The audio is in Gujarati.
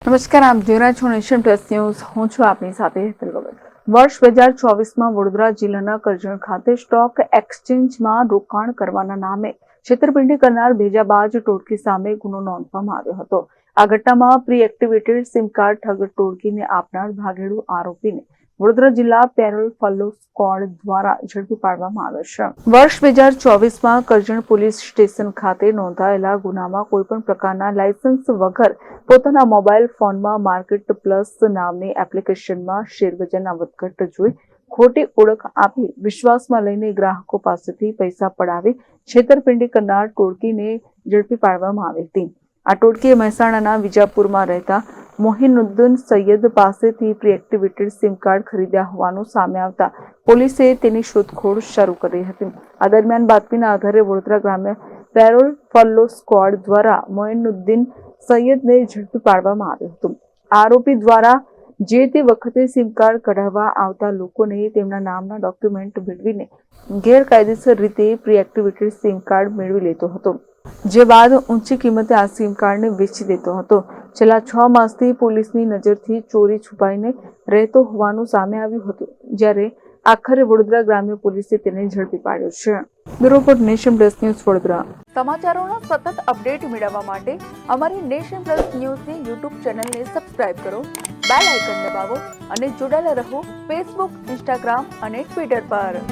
નમસ્કાર, આપ જોઈ રહ્યા છો નેશન પ્લસ ન્યૂઝ. હું છું આપની સાથે હેતલ ગગન. વર્ષ 2024માં વડોદરા જિલ્લાના કરજણ ખાતે સ્ટોક એક્સચેન્જમાં રોકાણ કરવાના નામે છેતરપિંડી કરનાર ભેજાબાજ ટોળકી સામે ગુનો નોંધવામાં આવ્યો હતો. આ ઘટનામાં પ્રી એક્ટિવેટેડ સિમ કાર્ડ ઠગ ટોળકીને આપનાર ભાગેડુ આરોપીને વડોદરા જિલ્લા પેરોલ ફોલો સ્ક્વોડ દ્વારા ઝડપી પાડવામાં આવ્યો છે. વર્ષ 2024માં કરજણ પોલીસ સ્ટેશન ખાતે નોંધાયેલા ગુનામાં કોઈપણ પ્રકારના લાયસન્સ વગર પોતાના મોબાઈલ ફોનમાં માર્કેટ પ્લસ નામની એપ્લિકેશનમાં શેરબજારના વધઘટ જોઈ ખોટી ઓળખ આપી વિશ્વાસમાં લઈને ગ્રાહકો પાસેથી પૈસા પડાવી છેતરપિંડી કરનાર ટોળકીને ઝડપી પાડવામાં આવી હતી. આ ટોળકીએ મહેસાણાના વિજાપુરમાં રહેતા મોહિનુદ્દીન સૈયદ પાસેથી પ્રી એક્ટિવેટેડ સિમ કાર્ડ ખરીદ્યા હોવાનું સામે આવતા પોલીસે તેની શોધખોળ શરૂ કરી હતી. આ દરમિયાન બાતમીના આધારે વડોદરા ગ્રામ્ય પેરોલ ફોલો સ્ક્વોડ દ્વારા મોહિનુદ્દીન સૈયદને ઝડપી પાડવામાં આવ્યો હતો. આરોપી દ્વારા જે તે વખતે સિમ કાર્ડ કઢાવવા આવતા લોકોને તેમના નામના ડોક્યુમેન્ટ મેળવીને ગેરકાયદેસર રીતે પ્રી એક્ટિવેટેડ સિમ કાર્ડ મેળવી લેતો હતો, જે બાદ ઊંચી કિંમતે આ સિમ કાર્ડને વેચી દેતો હતો. છેલ્લા 6 માસથી પોલીસની નજરથી ચોરી છુપાઈને રહેતો હોવાનું સામે આવ્યું હતું, જ્યારે આખરે વડોદરા ગ્રામ્ય પોલીસે તેને ઝડપી પાડ્યો છે. Bureau report, nation plus news, Vadodara. સમાચારોના સતત અપડેટ મેળવવા માટે અમારી નેશન પ્લસ ન્યૂઝની યુટ્યુબ ચેનલને સબસ્ક્રાઇબ કરો, બેલ આઇકન દબાવો અને જોડાયેલા રહો ફેસબુક, ઇન્સ્ટાગ્રામ અને ટ્વિટર પર.